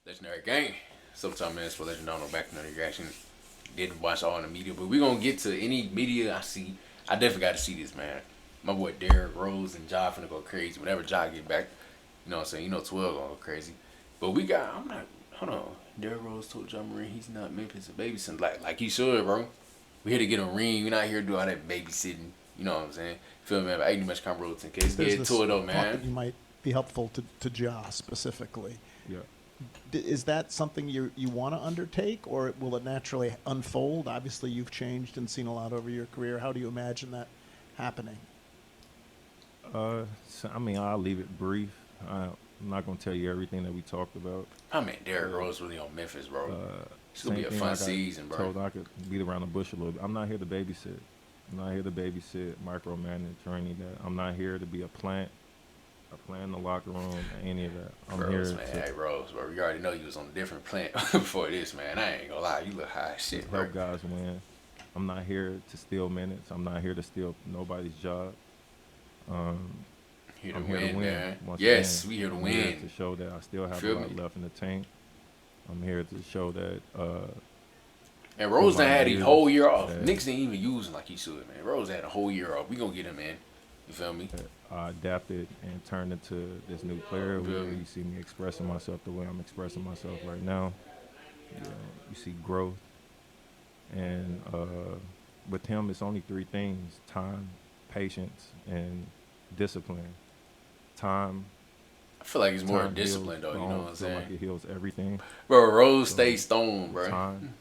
Legendary gang. Sometime man, for letting y'all know back in the reaction. Didn't watch all the media, but we gonna get to any media I see. I definitely got to see this, man. My boy Derrick Rose and Ja finna go crazy whenever Ja get back. You know what I'm saying? You know 12 gonna go crazy. But we got, I'm not, hold on. Derrick Rose told Ja Morant he's not Memphis a babysitting like he should, bro. We here to get a ring. We not here to do all that babysitting. You know what I'm saying? Feel me, man? But ain't much convo in case. There's Get this to it though, thought that man. you might be helpful to Ja specifically. Yeah. Is that something you want to undertake, or will it naturally unfold? Obviously, you've changed and seen a lot over your career. How do you imagine that happening? So, I mean, I'll leave it brief. I'm not gonna tell you everything that we talked about. I mean, Derrick Rose really on Memphis, bro. It's gonna be a Same thing, fun like season, bro. Told I could beat around the bush a little bit. I'm not here to babysit. I'm not here to babysit, micromanage, or any of that. I'm not here to be a plant in the locker room, any of that. I'm Rose, here man. to Hey, Rose, bro. We already know you was on a different plant before this, man. I ain't gonna lie. You look high as shit, bro. help guys win. I'm not here to steal minutes. I'm not here to steal nobody's job. Here to I'm win, here to win. man. Once Yes, again, we here to I'm here win. to show that I still have a Feel lot me? left in the tank. I'm here to show that And Rose done had a years whole year off. that- Knicks didn't even use him like he should, man. Rose had a whole year off. We gonna get him in. You feel me? I adapted and turned into this new player where Yeah. you see me expressing myself the way I'm expressing myself right now. You see growth. And with him, it's only three things: time, patience, and discipline. Time, I feel like he's more time disciplined, though. heals, You but I know don't what I'm feel saying? like it heals everything. Bro, Rose So, stays stoned, the bro. time,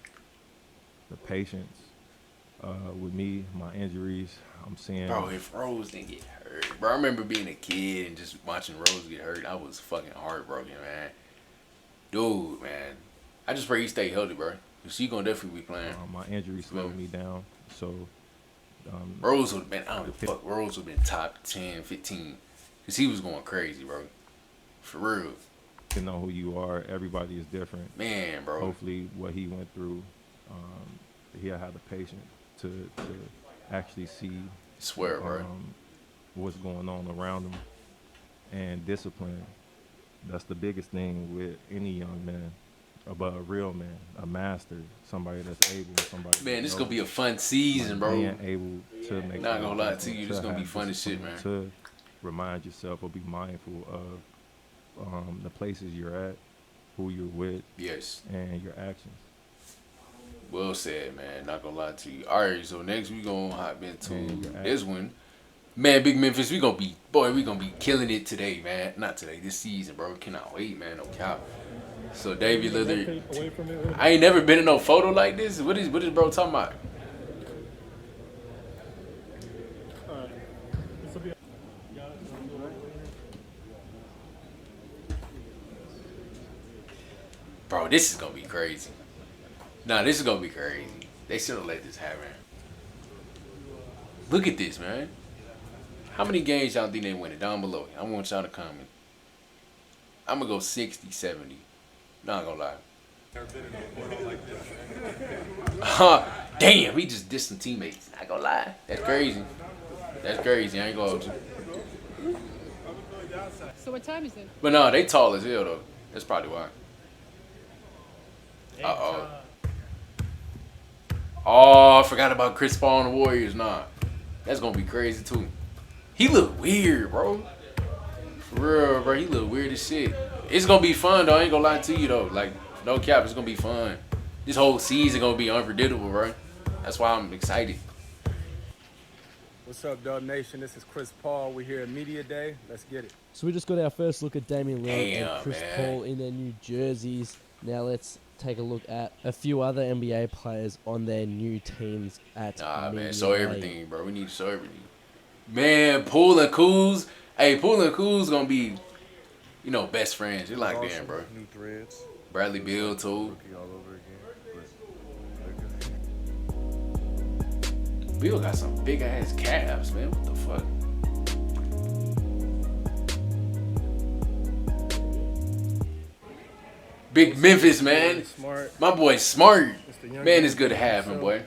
the patience. With me, my injuries, I'm seeing. Bro, if Rose didn't get hurt, bro, I remember being a kid and just watching Rose get hurt. I was fucking heartbroken, man. Dude, man, I just pray he stay healthy, bro. Cause he gonna definitely be playing. My injury slowed me down. So Rose would have been, I don't give a fuck. Rose would have been top 10, 15. Cause he was going crazy, bro. For real, to know who you are, everybody is different. man, bro. Hopefully, what he went through, he'll have the patience to actually see Swear, bro. what's going on around him, and discipline. That's the biggest thing with any young man, but a real man, a master, somebody that's able, somebody. Man, that this gonna knows, be a fun season, bro. Being able to make. Not the gonna lie adjustment, to you, this gonna be have fun as shit, discipline, man. To remind yourself or be mindful of the places you're at, who you're with, Yes. and your actions. Well said, man. Not gonna lie to you. All right, so next we gonna hop into Man, you're this one. Man, Big Memphis, we gonna be killing it today, man. Not today, this season, bro. Cannot wait, man. No cap. So David Lillard, I ain't never been in no photo like this. What is bro talking about? Bro, this is gonna be crazy. Nah, this is gonna be crazy. They should have let this happen. Look at this, man. How many games y'all think they win it? Down below. I want y'all to comment. I'm gonna go 60, 70. Not gonna lie. Damn, we just dissed some teammates. Not gonna lie. That's crazy. That's crazy. I ain't gonna hold you. So what time is it? But no, they tall as hell though. That's probably why. Uh-oh. Oh, I forgot about Chris Paul and the Warriors. Nah. That's gonna be crazy too. He look weird, bro. For real, bro. He look weird as shit. It's gonna be fun though. I ain't gonna lie to you though. Like, no cap, it's gonna be fun. This whole season gonna be unpredictable, bro. That's why I'm excited. What's up, Dub Nation? This is Chris Paul. We're here at Media Day. Let's get it. So we just got our first look at Damian Lillard Damn, and Chris man. Paul in their new jerseys. Now let's take a look at a few other NBA players on their new teams at Nah, man. Media Show Day. everything, bro. We need to show everything. Man, Poole and Kuz. Hey, Poole and Kuz gonna be, you know, best friends. You like them, bro. New threads. Bradley Beal too. Rookie all over again. Bill got some big ass calves, man. What the fuck? Big Memphis, man. Smart. My boy Smart. It's the young Man, guy it's good to have him, boy.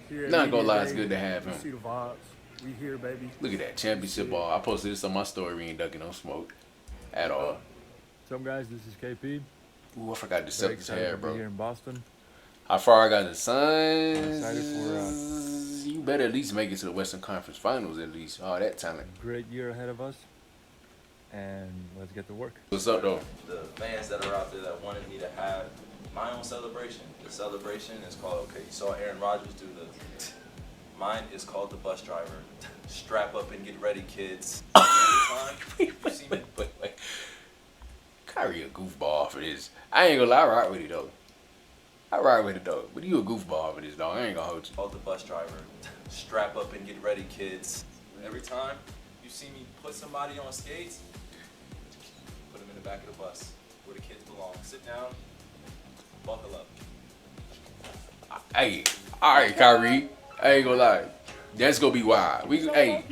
here at Not gonna Media lie, it's Day. good to have You him. see the vibes. We here, baby. Look at that championship ball. I posted this on my story. We ain't ducking no smoke at all. What's up, guys? This is KP. Ooh, I forgot the Very Celtics excited had, to be bro. here in Boston. How far I got the Suns? Excited for You better at least make it to the Western Conference Finals at least. All that talent. a great year ahead of us, and let's get to work. What's up, though? The fans that are out there that wanted me to have my own celebration. The celebration is called, okay, you saw Aaron Rodgers do the, mine is called the bus driver. Strap up and get ready, kids. Every time you see me, Wait. Kyrie a goofball for this. I ain't gonna lie, I ride with it, though. But you a goofball for this, dog. I ain't gonna hold you. called the bus driver. Strap up and get ready, kids. Every time you see me put somebody on skates, put them in the back of the bus where the kids belong. Sit down, buckle up. Hey, all right, Kyrie. I ain't gonna lie. That's gonna be wild. Hey.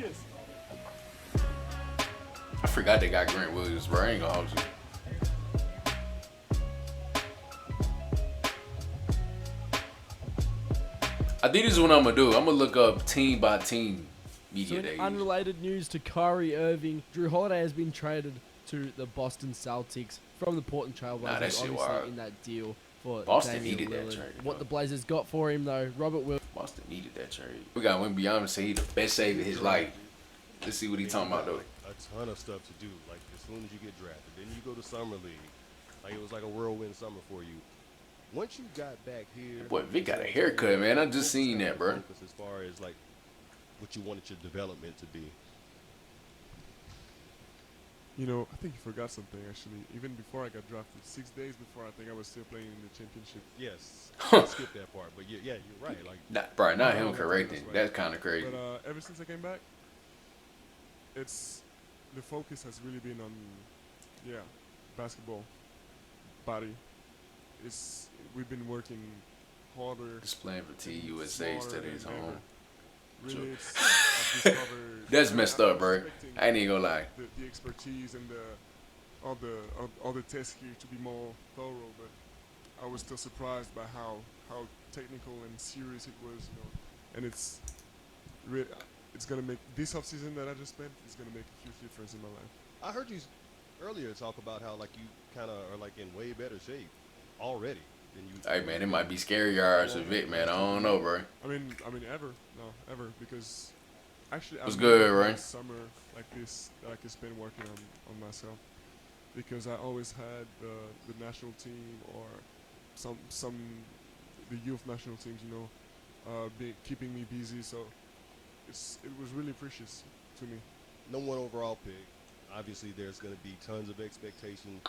I forgot they got Grant Williams, bro. I ain't gonna hold you. I think this is what I'm gonna do. I'm gonna look up team by team So media in days. unrelated news to Kyrie Irving, Drew Holiday has been traded to the Boston Celtics from the Portland Trailblazers. Nah, that shit obviously wild. in that deal for Boston Damian needed that Lillard. trade, What bro. the Blazers got for him though, Robert Williams. Boston needed that trade. We got Wembanyama say he the best save of his life. Let's see what he talking about though. A ton of stuff to do. Like as soon as you get drafted, then you go to summer league. Like it was like a whirlwind summer for you. Once you got back here, Boy, Vic got a haircut, man. I just seen that, bro. Focus as far as like what you wanted your development to be. You know, I think you forgot something actually. Even before I got drafted, 6 days before, I think I was still playing in the championship. Yes, skip that part. But yeah, you're right. Like Bro, not I him don't know, correcting. that's right. That's kind of crazy. But ever since I came back, it's the focus has really been on, basketball, body. We've been working harder. Just playing for Team and USA smarter instead of his than home. ever. True. Really, I've discovered. That's messed I'm up, bro. expecting I ain't even gonna lie. the expertise and all the tests here to be more thorough, but I was still surprised by how technical and serious it was, you know. And it's gonna make this offseason that I just spent is gonna make a huge difference in my life. I heard you earlier talk about how like you kind of are like in way better shape already than you. Hey, man, it might be scary yards of Vic, man. I don't know, bro. I mean, ever, because actually What's I've good, never had Ryan? a summer like this that I could spend working on myself, because I always had the national team or some the youth national teams, you know, keeping me busy. So it was really precious to me. No one overall pick. Obviously, there's going to be tons of expectation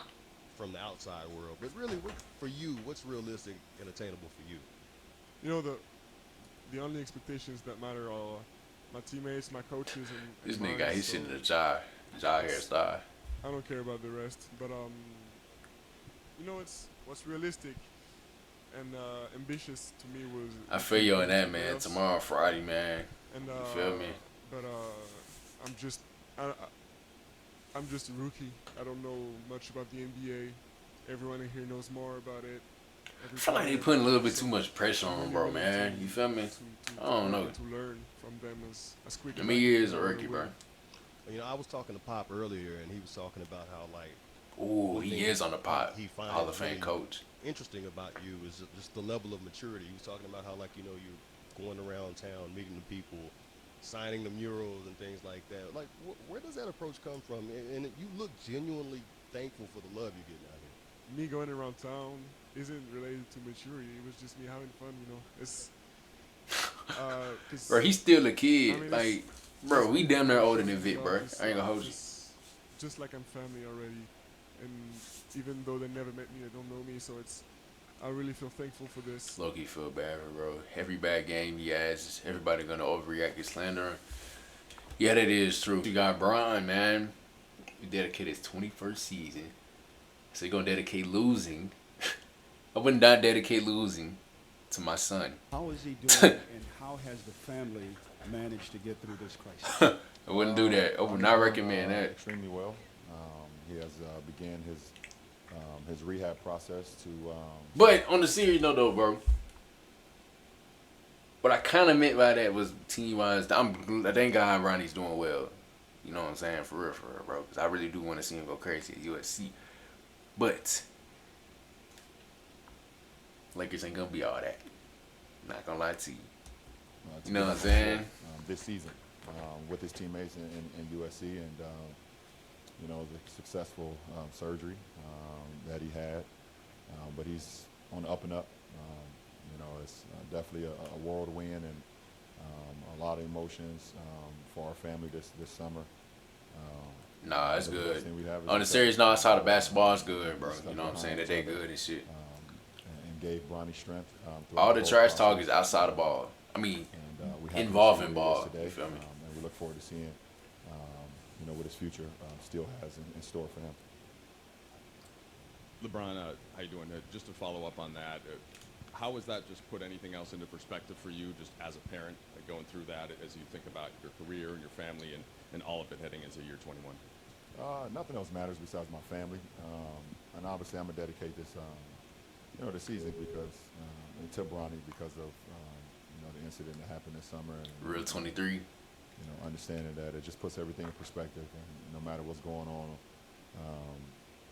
from the outside world. But really, for you, what's realistic and attainable for you? You know, the only expectations that matter are my teammates, my coaches, and This mine, nigga got his so shit in the jaw hairstyle. I don't care about the rest. But you know, what's realistic and ambitious to me was. I feel you on that, the man. playoffs. Tomorrow, Friday, man. And You feel me? But I'm just a rookie. I don't know much about the NBA. Everyone in here knows more about it. I feel like they putting a little bit too much pressure on him, bro, Really man. to- You feel me? to I don't grow know. and To learn from them as quick I as mean, I he can is a and rookie, bro. will. You know, I was talking to Pop earlier, and he was talking about how like Ooh, one he thing is on the pot. he finds Hall of Fame really coach. interesting about you is just the level of maturity. He was talking about how like you're going around town, meeting the people, signing the murals and things like that. Like, where does that approach come from? And you look genuinely thankful for the love you're getting out here. Me going around town isn't related to maturity. It was just me having fun, you know. It's 'cause Bro, he's still a kid. I mean, Like, bro, we damn near older than Vic, you know, bro. it's- I ain't gonna hold you. just like I'm family already, and even though they never met me, they don't know me. So I really feel thankful for this. Low-key feel bad for bro. Every bad game he has, everybody gonna overreact and slander him. Yeah, that is true. You got Brian, man. He dedicated his 21st season. So he gonna dedicate losing. I would not dedicate losing to my son. How is he doing, and how has the family managed to get through this crisis? I wouldn't do that. I would not recommend that. Extremely well. He has began his rehab process to. But on the serious note, though, bro, what I kind of meant by that was team-wise, I thank God Ronnie's doing well. You know what I'm saying? For real, bro. Because I really do want to see him go crazy at USC. But Lakers ain't gonna be all that. Not gonna lie to you. To You know get what I'm him saying? this season with his teammates in USC, and you know, the successful surgery that he had, but he's on the up and up. You know, it's definitely a whirlwind and a lot of emotions for our family this summer. Nah, it's the best good. thing we have is On the that- serious note, outside of basketball, it's good, bro. stuff You know what I'm saying? behind That they each other, good and shit. and gave Bronny strength. Throughout All the whole trash talk process. is outside of ball. I mean, And we happy to involving see where he is ball. today, You feel me? and we look forward to seeing, you know, what his future still has in store for him. LeBron, how you doing? Just to follow up on that, how has that just put anything else into perspective for you, just as a parent, going through that as you think about your career and your family and all of it heading into year 21? Nothing else matters besides my family, and obviously I'm gonna dedicate this, you know, the season because to Bronny because of you know, the incident that happened this summer. And, Real 23. You know, understanding that it just puts everything in perspective, and no matter what's going on,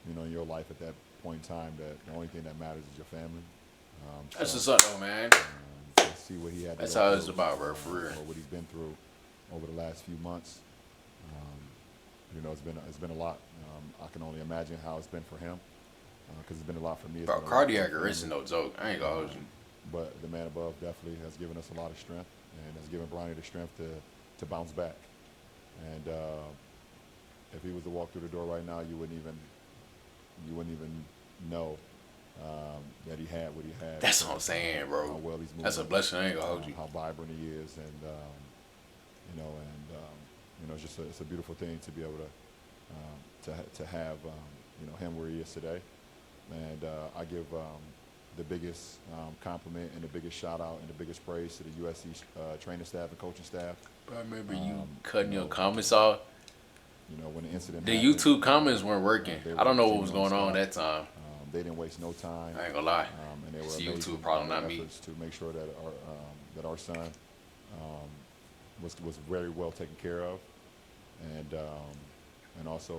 you know, in your life at that point in time, that the only thing that matters is your family. That's so, what's up, though, man. to see what he had. That's to go how it's through, about, bro, for real. Or what he's been through over the last few months. You know, it's been a lot. I can only imagine how it's been for him, because it's been a lot for me. It's Bro, been a lot for cardiac my arrest is family. no joke. I ain't gonna hold you. But the man above definitely has given us a lot of strength, and has given Bronny the strength to bounce back. And if he was to walk through the door right now, you wouldn't even know that he had what he had. That's what I'm saying, bro. How well he's moving. That's a blessing. I ain't gonna hold you. How vibrant he is, and you know, you know, it's a beautiful thing to be able to have you know, him where he is today. And I give the biggest compliment and the biggest shout out and the biggest praise to the USC training staff and coaching staff. I remember you cutting you your know, comments off. You know, when the incident The happened, YouTube comments weren't working. they I don't know were what was going on genuine that time. they didn't waste no time. I ain't gonna lie. And they were It's amazing YouTube problem, in their not me. efforts to make sure that our son was very well taken care of, and also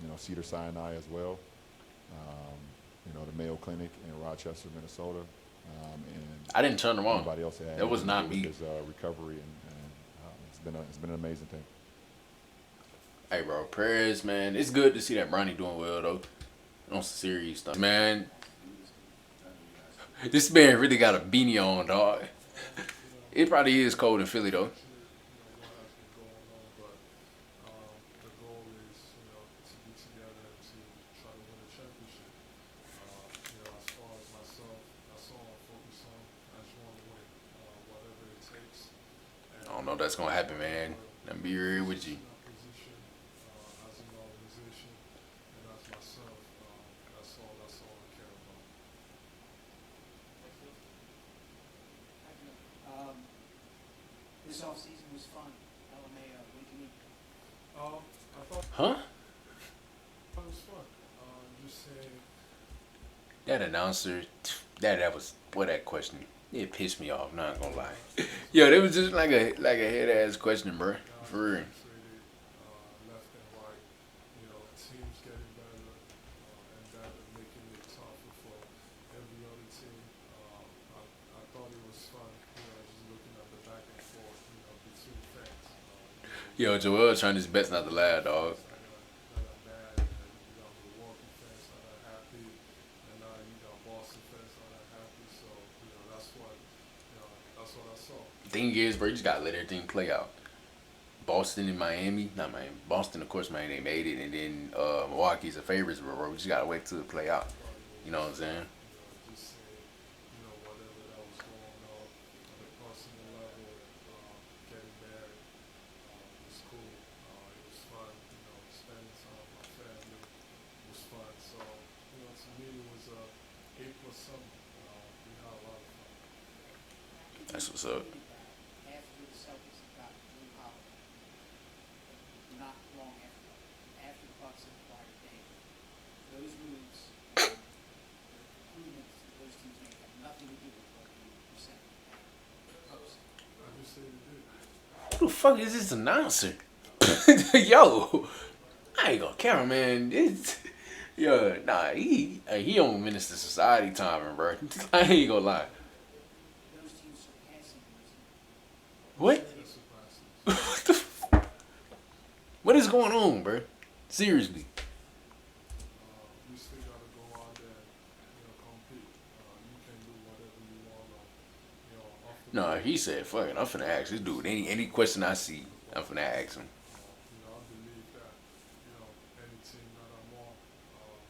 you know, Cedar Sinai as well. You know, the Mayo Clinic in Rochester, Minnesota, and I didn't turn them on. anybody else had That was anything to not do me. with his recovery, and it's been an amazing thing. Hey, bro, prayers, man. It's good to see that Bronny doing well, though. On some serious stuff. Man, this man really got a beanie on, dog. It probably is cold in Philly, though. The goal is, to be together and to try to win a championship. As far as myself, that's all I focus on. I just want to win, whatever it takes. I don't know if that's going to happen, man. I'm be real with you. Position, as an organization, and as myself, that's all I care about. This off season was fun. LMAO, what do you mean? I thought Huh? it was fun. Just saying. That announcer, that was, boy, that question, it pissed me off, not gonna lie. Yo, that was just like a head-ass question, bro. For real. Left and right, teams getting better and that making it tougher for every other team. I thought it was fun, just looking at the back and forth, between fans. Yo, Joel trying his best not to laugh, dog. That are mad, and Milwaukee fans that are happy, and Boston fans that are happy. So that's what I saw. Thing is, bro, you just gotta let everything play out. Boston and Miami, not Miami. Boston, of course, Miami, they made it, and then Milwaukee's a favorites, bro. We just gotta wait till it play out. You know what I'm saying? Just saying, whatever that was going on at a personal level, getting married was cool. It was fun, spending time with my family was fun. So, to me, it was a A+ summer. We had a lot of fun. That's what's up. After the Celtics got Blue Holiday, not long after the Bucks had acquired Dame, those moves, the improvements that those teams made had nothing to do with what you said. I just say we did. Who the fuck is this announcer? Yo, I ain't gonna count, man. This Yo, nah, he on Minister Society timing, bro. I ain't gonna lie. Those teams surpassing those. What? What the what is going on, bro? Seriously. We still gotta go out there and, compete. You can do whatever you want, off the No, court. he said, "Fuck it, I'm finna ask this dude any question I see. I'm finna ask him." I believe that, any team that I'm on,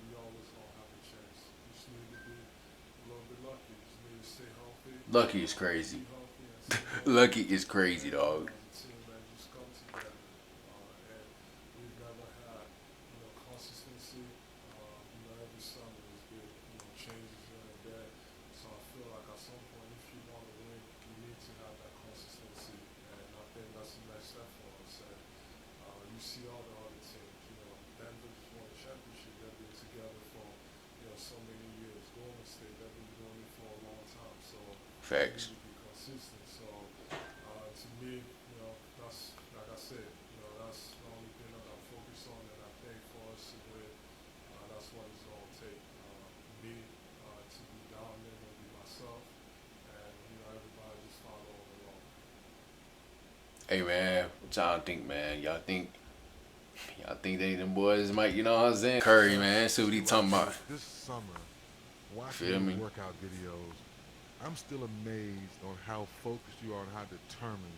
we always gonna have a chance. You just need to be a little bit lucky. You just need to stay healthy. Lucky is crazy. Be healthy and stay Lucky healthy. is crazy, dog. As a team and just come together. And we've never had, consistency. Every summer is good. Changes here and there. So I feel like at some point, if you want to win, you need to have that consistency. And I think that's the next step for us. And you see all the other teams. Denver just won a championship. They've been together for so many years. Golden State, they've been doing it for a long time. So Facts. you need to be consistent. So to me, that's like I said. That's the only thing that I focus on. And I think for us to win, that's what it's going to take. Me to be dominant and be myself, and everybody just follow along. Hey man, what y'all think, man? Y'all think they them boys might, you know what I'm saying? Curry, man, see what he talking about. This summer, Feel watching me? your workout videos, I'm still amazed on how focused you are and how determined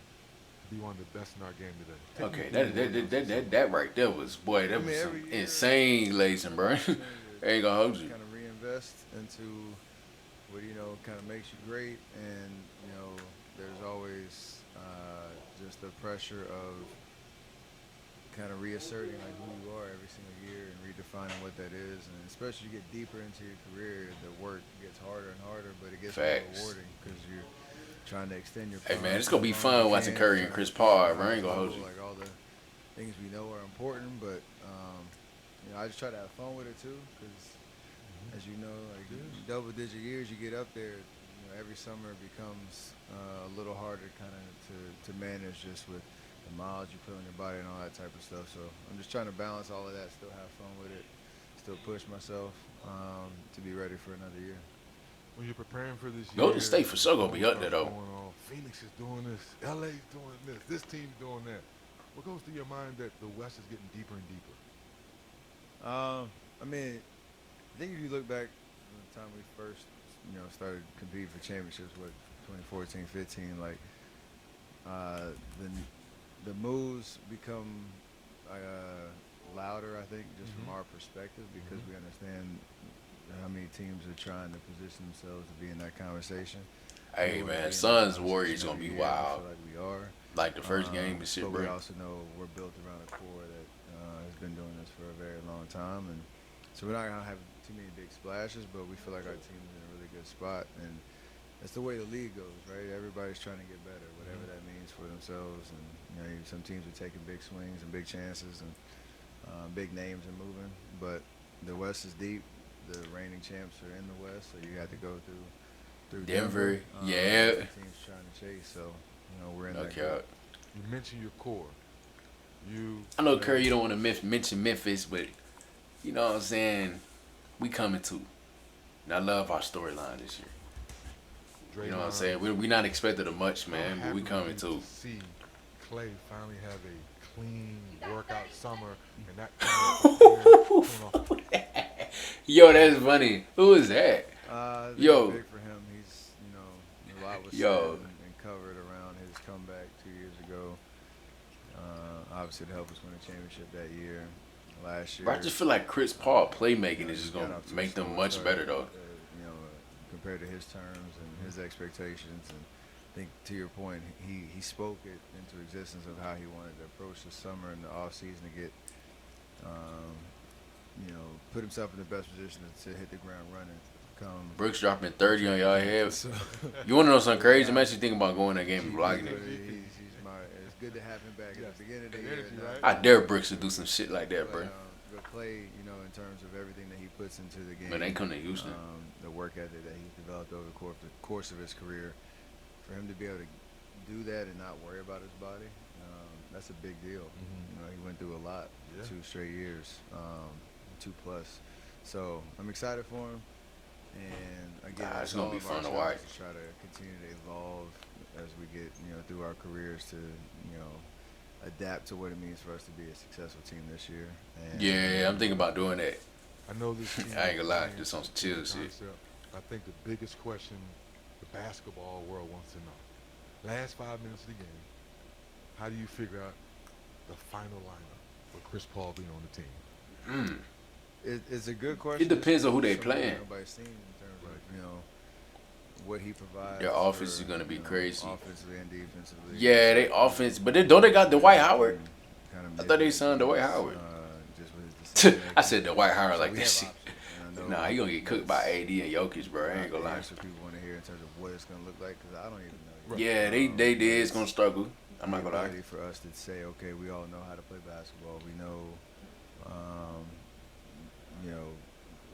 to be one of the best in our game today. Take me Okay, through your workouts this summer. that right there was, boy, that was some insane lacing, bro. I ain't gonna hold you. Kind of reinvest into what kind of makes you great, and there's always just the pressure of kind of reasserting like who you are every single year and redefining what that is, and especially you get deeper into your career, the work gets harder and harder, but it gets more Facts. rewarding because you're trying to extend your. Hey man, prime it's gonna be as long as fun you watching can, Curry and trying Chris to push Paul, the bro. I ain't gonna hold level, you. Like all the things we know are important, but I just try to have fun with it too, because as you know, like double-digit years, you get up there. Every summer becomes a little harder kind of to manage, just with the miles you put on your body and all that type of stuff. So I'm just trying to balance all of that, still have fun with it, still push myself to be ready for another year. When you're preparing for this year, Golden State for sure gonna be up there, though. going on, Phoenix is doing this, LA's doing this team's doing that. What goes through your mind that the West is getting deeper and deeper? I mean, I think if you look back from the time we first, started competing for championships, 2014, 15, like the moves become louder, I think, just from our perspective, because we understand how many teams are trying to position themselves to be in that conversation. Hey We wanna be in man, that Suns conversation Warriors gonna every be year. I wild. feel like we are. Like the first game and shit, But we bro. also know we're built around a core that has been doing this for a very long time, and so we're not gonna have too many big splashes, but we feel like our team's in a really good spot, and that's the way the league goes, right? Everybody's trying to get better, whatever that means for themselves, and some teams are taking big swings and big chances, and big names are moving, but the West is deep. The reigning champs are in the West, so you have to go through Denver, Denver. yeah. The teams trying to chase, so we're in that Okay. group. You mentioned your core. I know Curry, you don't want to mention Memphis, but you know what I'm saying? We coming too. And I love our storyline this year. You know what I'm saying? We not expected a much, man, but we coming too. To see Clay finally have a clean workout summer, and that kind of Yo, that's funny. Who is that? Yo. Big for him. He's a lot was Yo. said and covered around his comeback 2 years ago. Obviously, to help us win a championship that year. Last year, Bro, I just feel like Chris Paul playmaking is just got gonna off to a make them slow much start, better though. Compared to his terms and his expectations, and I think to your point, he spoke it into existence of how he wanted to approach the summer and the off season to get, put himself in the best position to hit the ground running. Brooks dropping 30 on y'all head. You want to know something crazy? I'm actually thinking about going that game and blocking it. It's good to have him back at the beginning of the year. I dare Brooks to do some shit like that, bro. But Clay, in terms of everything that he puts into the game. Man, they come to Houston. The work ethic that he's developed over the course of his career, for him to be able to do that and not worry about his body, that's a big deal. He went through a lot, 2 straight years, 2+. So I'm excited for him. And again, Nah, it's it's gonna all be of our fun to jobs watch. to try to continue to evolve as we get, through our careers to, adapt to what it means for us to be a successful team this year. And Yeah, I'm thinking about doing that. I know this team I ain't gonna is lie, playing just on some proof chill of shit. concept. I think the biggest question the basketball world wants to know. Last 5 minutes of the game, how do you figure out the final lineup with Chris Paul being on the team? It's a good question. It depends on who they Something playing. Nobody's seen in terms of, what he provides. Their offense for, is gonna be crazy. offensively and defensively. Yeah, they offense, but don't they got Dwight Howard? Kind of I thought they signed Dwight Howard. Just with his decision I said Dwight Howard So like we that have shit. options, and I know Nah, he gonna get cooked by AD and Jokic, bro. I ain't gonna lie. That's what people want to hear in terms of what it's gonna look like, because I don't even know. Yeah, they did. It's gonna struggle. I'm not gonna lie. The ability for us to say, okay, we all know how to play basketball. We know,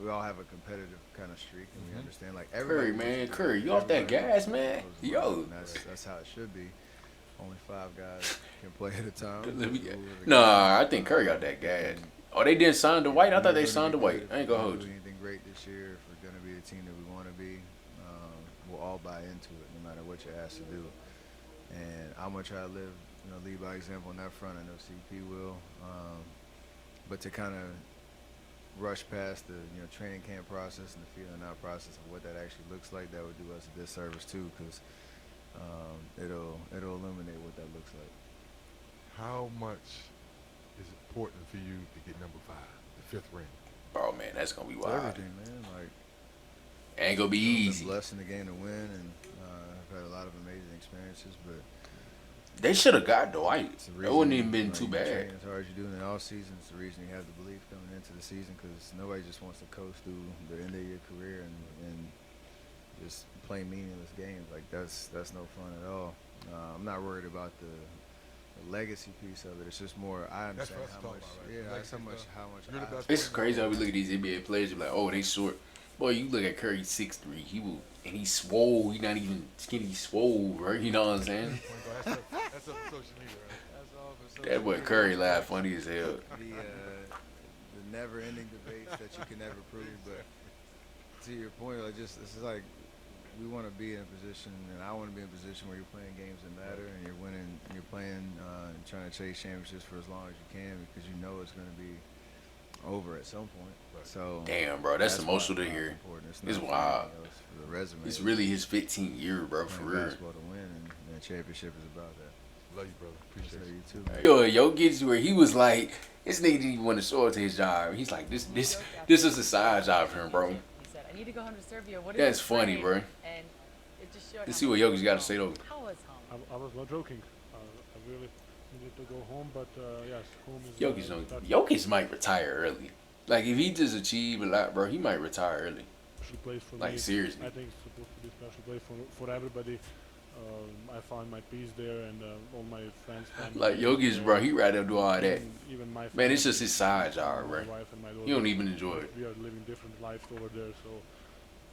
we all have a competitive kind of streak, and we understand. Like Curry, everybody, man, Curry, you off that gas, man? Yo, and that's how it should be. Only 5 guys can play at a time. Nah, I think Curry got that gas. Oh, they didn't sign the White. I thought they signed the White. I ain't gonna hold do you. anything great this year, if we're gonna be the team that we want to be, we'll all buy into it, no matter what you're asked to do. And I'm gonna try to lead by example on that front. I know CP will, but to kind of rush past the training camp process and the feeling out process of what that actually looks like, that would do us a disservice too, because it'll illuminate what that looks like. How much is important for you to get number 5, the 5th ring? Bro, man, that's gonna be It's wild. everything, man. Like, ain't gonna be easy. Been blessed in the game to win, and I've had a lot of amazing experiences, but They should have got Dwight. It wouldn't even been too you bad. train as hard as you do in the off season. It's the reason you have the belief coming into the season, because nobody just wants to coast through the end of your career and just play meaningless games. Like that's no fun at all. I'm not worried about the legacy piece of it. It's just more I understand how much. That's how much. It's crazy how we look at these NBA players. You're like, oh, they short. Boy, you look at Curry 6'3". And he's swole. He not even skinny. He's swole, bro. You know what I'm saying? That's up for social media, right? That's all for social That boy media. Curry laugh funny as hell. The never-ending debates that you can never prove. But to your point, this is like we want to be in a position, and I want to be in a position where you're playing games that matter, and you're winning, and you're playing and trying to chase championships for as long as you can, because you know it's going to be over at some point. So damn, bro, that's emotional to hear. It's wild. For the resume. It's really his 15th year, bro, for real. Basketball to win, and the championship is about that. Love you, brother. Appreciate you too. Yo, Jokic, where he was like, this nigga didn't even want to show up to his job. He's like, this is a side job for him, bro. He said, I need to go home to Serbia. What is That's your funny, plan?" bro. And it just showed Let's how see what much Jokic got to say though. How was home? I was not joking. I really needed to go home, but yes, home is. Jokic might retire early. Like if he just achieve a lot, bro, he might retire early. Special place for like me. seriously. I think it's supposed to be a special place for everybody. I found my peace there, and all my friends. Like Jokic, bro, he rather do all that. Even my man, it's just his side job, bro. My wife and my daughter, He don't even enjoy it. We are living different lives over there, so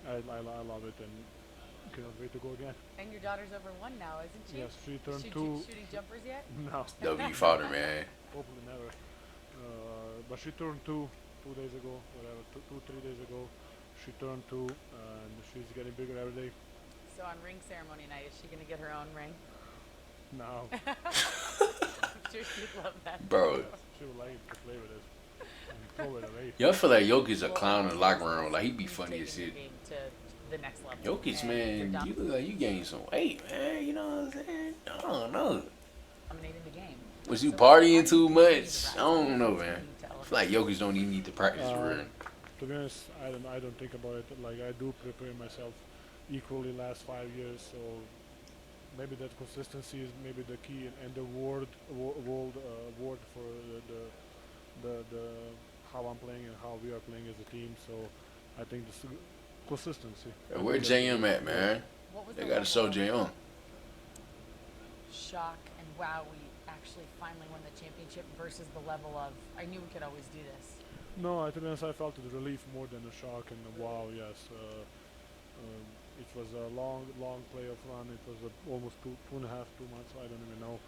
I love it, and cannot wait to go again. And your daughter's over 1 now, isn't she? Yes, she turned Is she 2. Shooting jumpers yet? No. W father, man. Hopefully never. But she turned 2 days ago, whatever, 2-3 days ago. She turned 2, and she's getting bigger every day. So on ring ceremony night, is she gonna get her own ring? No. I'm sure she'd love that. Bro. She would like to play with it. And throw it away. Yo, I feel like Jokic a clown in the locker room. Like he be funny as shit. To the next level. Jokic, man, you look like you gained some weight, man. You know what I'm saying? I don't know. Dominating the game. Was you partying too much? I don't know, man. I feel like Jokic don't even need to practice for real. To be honest, I don't think about it. Like I do prepare myself equally last 5 years, so maybe that consistency is maybe the key, and the word for the how I'm playing and how we are playing as a team. So I think this consistency. Where JM at, man? They got to show JM. Shock and wow, we actually finally won the championship versus the level of I knew we could always do this. No, to be honest, I felt the relief more than the shock and the wow. Yes, it was a long playoff run. It was almost 2.5 months. I don't even know.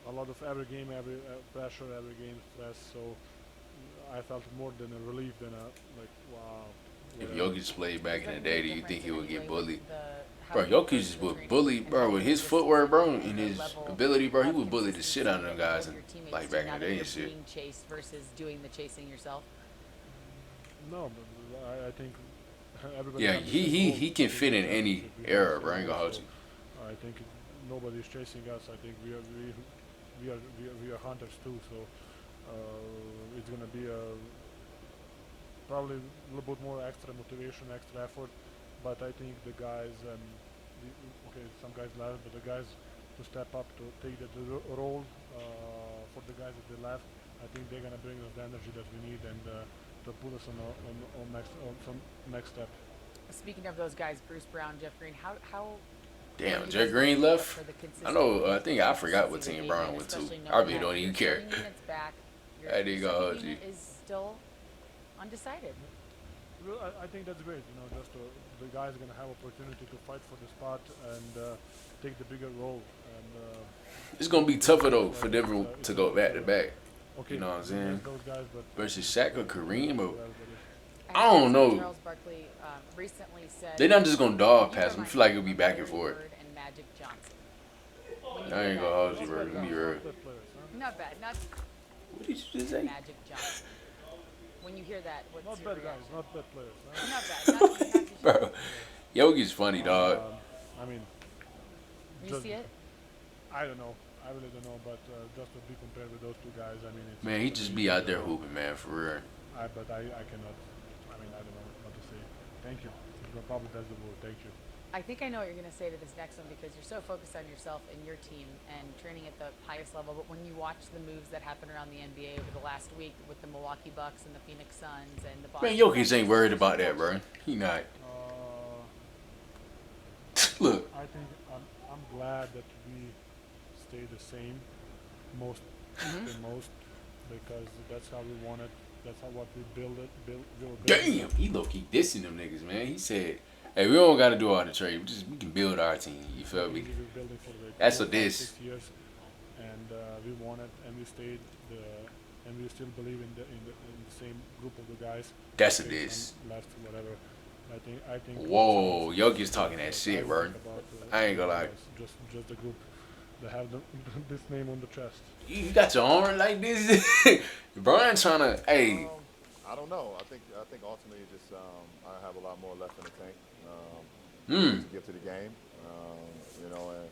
A lot of every game, every pressure, every game stress. So I felt more than a relief than a like wow. If whatever. Jokic played back Does in the that day, make a do you difference think he in would any get way bullied? with how Bro, you Jokic approach just the was training bullied, and bro, heading with into his this footwork, season bro, and and the his level ability, bro. He of would bully the shit out of them consistency guys, of and your teammates like too, back now in the that day you're and shit. being chased versus doing the chasing yourself? No, but I think everybody Yeah, have the same goal he to can win fit the in any championship. We have the era, bro. same I ain't goal, gonna hold so you. I think nobody's chasing us. I think we are hunters too. So it's gonna be a probably a little bit more extra motivation, extra effort. But I think the guys okay, some guys left, but the guys to step up to take the role for the guys that they left. I think they're gonna bring us the energy that we need and to put us on some next step. Speaking of those guys, Bruce Brown, Jeff Green, how Damn, are you Jeff guys gonna Green make up left. for the I know. I consistency think I forgot what of the team game Brown and went to. especially I knowing really that don't even your care. starting unit's back, your I didn't go second hold you. unit is still undecided. Well, I think that's great. You know, just the guys are gonna have opportunity to fight for the spot and take the bigger role. And It's gonna be tougher though that's for why them it's to a go little back bit to back. okay. You know what I'm We saying? missed those guys, but Versus Shaq or Kareem, or I I don't know. Charles Barkley recently said They're not just gonna dog he pass him. I reminds feel like me it'll be of back and Larry forth. Bird and Magic Johnson. When you I hear ain't that, gonna hold you, bro. Let me be real. not bad, not What did you just say? Magic Johnson. When you hear that, what's not your bad guys, reaction? not bad players. Not bad, not Bro, Yogi's funny, dog. I mean, You see it? I don't know. I really don't know, but just to be compared with those two guys, I mean, it's Man, he just be out there hooping, man, for real. But I cannot. I mean, I don't know what to say. Thank you. Probably that's the word. Thank you. I think I know what you're going to say to this next one because you're so focused on yourself and your team and training at the highest level. But when you watch the moves that happen around the NBA over the last week with the Milwaukee Bucks and the Phoenix Suns and the Boston Man, Jokic ain't worried about that, bro. He not. Look. I think I'm glad that we stay the same most because that's how we want it. That's how what we build it. Damn, he low key dissing them niggas, man. He said, "Hey, we don't gotta do all the trade. We can build our team." You feel me? That's what this. 6 years, and we won it, and we stayed and we still believe in the same group of the guys. That's what this. Left, whatever. I think. Whoa, Jokic's talking that shit, bro. I ain't gonna lie. Just the group that have this name on the chest. You got your arm like this, Brian trying to. Hey. I don't know. I think ultimately just I have a lot more left in the tank to give to the game. You know, and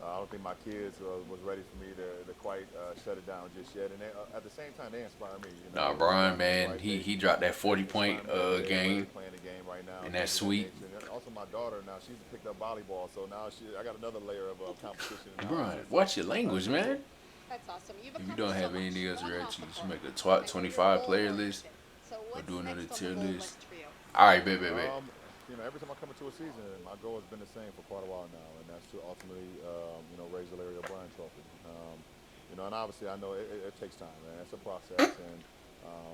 I don't think my kids was ready for me to quite shut it down just yet. And they, at the same time, they inspire me. You know, Nah, Brian, man, he dropped that 40-point game. Playing the game right now. And that's sweet. And also, my daughter now she's picked up volleyball, so now I got another layer of competition. Brian, watch your language, man. That's awesome. If you don't have anything else to read, you just make a top 25 player list or do another tier list. All right, bet. You know, every time I come into a season, my goal has been the same for quite a while now, and that's to ultimately, you know, raise the Larry O'Brien Trophy. You know, and obviously I know it takes time, man. It's a process, and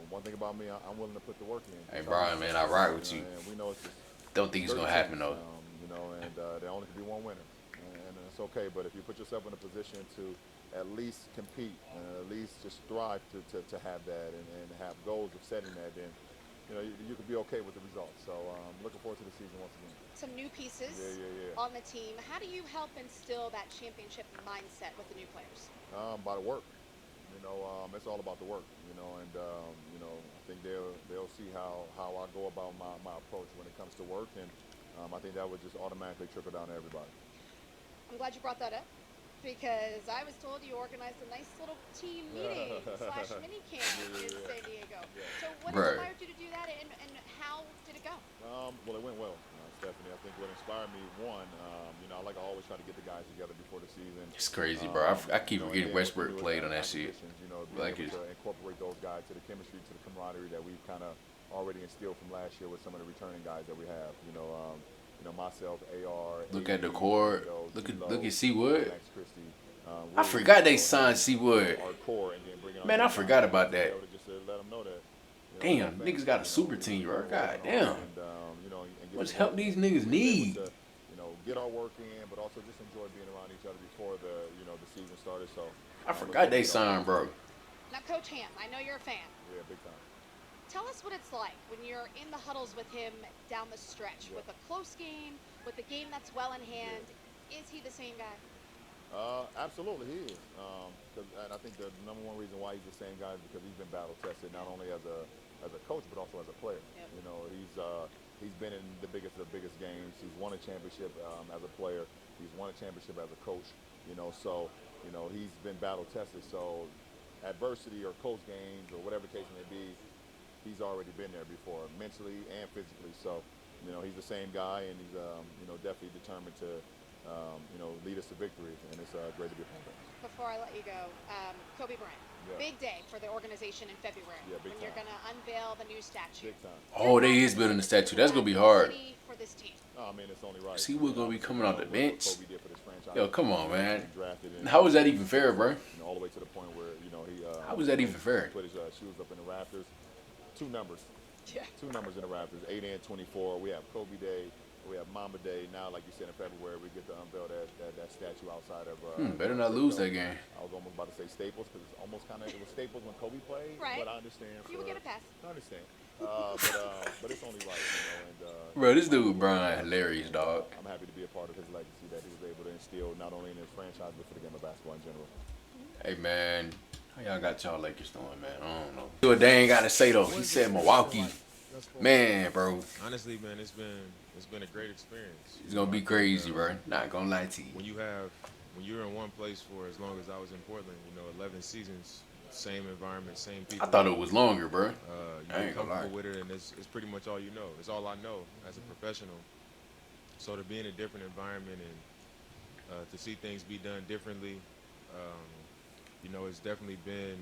one thing about me, I'm willing to put the work in. Hey, Brian, man, I rock with you. And we know it's just Don't think it's gonna happen though. You know, and there only can be one winner, and it's okay. But if you put yourself in a position to at least compete and at least just strive to have that and have goals of setting that, then you know you could be okay with the results. So looking forward to the season once again. Some new pieces Yeah. on the team. How do you help instill that championship mindset with the new players? By the work. You know, it's all about the work. You know, and you know, I think they'll see how I go about my approach when it comes to work, and I think that would just automatically trickle down to everybody. I'm glad you brought that up because I was told you organized a nice little team meeting / mini camp in San Diego. So what inspired you to do that, and how did it go? Well, it went well, Stephanie. I think what inspired me, one, you know, I always try to get the guys together before the season. It's crazy, bro. I keep forgetting Westbrook played on that shit. You know, Like being able to incorporate those guys to the chemistry, to the camaraderie that we've kind of already instilled from last year with some of the returning guys that we have. You know, myself, AR. Look at the court. Look at C-Wood. I Really, forgot they signed C-Wood. Man, I forgot about that. Just to let them know that. Damn, niggas got a super team, bro. God damn. What's help these niggas need? You know, get our work in, but also just enjoy being around each other before the season started. So I forgot they signed, bro. Now, Coach Ham, I know you're a fan. Yeah, big time. Tell us what it's like when you're in the huddles with him down the stretch, with a close game, with a game that's well in hand. Is he the same guy? Absolutely, he is. And I think the number one reason why he's the same guy is because he's been battle tested not only as a coach but also as a player. Yep. You know, he's been in the biggest of the biggest games. He's won a championship as a player. He's won a championship as a coach. You know, so he's been battle tested. So adversity or close games or whatever the case may be, he's already been there before, mentally and physically. So he's the same guy, and he's definitely determined to lead us to victory, and it's great to be a part of it. Before I let you go, Kobe Bryant. Yeah. Big day for the organization in February when you're going to unveil the new statue. Big time. Oh, they is building the statue. That's gonna be hard. For this team. I mean, it's only right. See what's gonna be coming off the bench. Kobe did for this franchise. Yo, come on, man. Drafted in, How is that even fair, bro? all the way to the point where he. How is that even fair? Put his shoes up in the rafters. Two numbers. Yeah. Two numbers in the rafters. 8 and 24. We have Kobe Day. We have Mamba Day. Now, like you said, in February, we get to unveil that statue outside of. Better not lose that game. I was almost about to say Staples because it's almost it was Staples when Kobe played. Right. But I understand. You would get a pass. I understand. But it's only right, Bro, this dude Brian hilarious, dog. I'm happy to be a part of his legacy that he was able to instill not only in his franchise but for the game of basketball in general. Hey man, how y'all got y'all Lakers doing, man? I don't know. See what they ain't got to say though. He said Milwaukee. Man, bro. Honestly, man, it's been a great experience. It's gonna be crazy, bro. Not gonna lie to you. When you're in one place for as long as I was in Portland, 11 seasons, same environment, same people. I thought it was longer, bro. You're I ain't gonna lie. comfortable with it, and it's pretty much all you know. It's all I know as a professional. So to be in a different environment and to see things be done differently, it's definitely been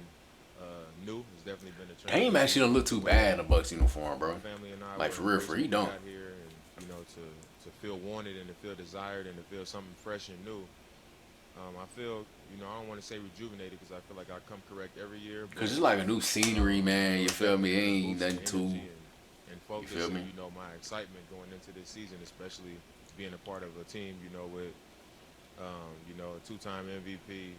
new. It's definitely been a transition. Dame actually don't look too bad in a Bucks uniform, bro. My family and I Like were for real, he embracing don't. what we got here and to feel wanted and to feel desired and to feel something fresh and new. I feel, I don't want to say rejuvenated because I feel like I come correct every year. Cause it's like a new scenery, man. You feel me? It ain't nothing too. And focus, You feel me? and, my excitement going into this season, especially being a part of a team, with, a two-time MVP,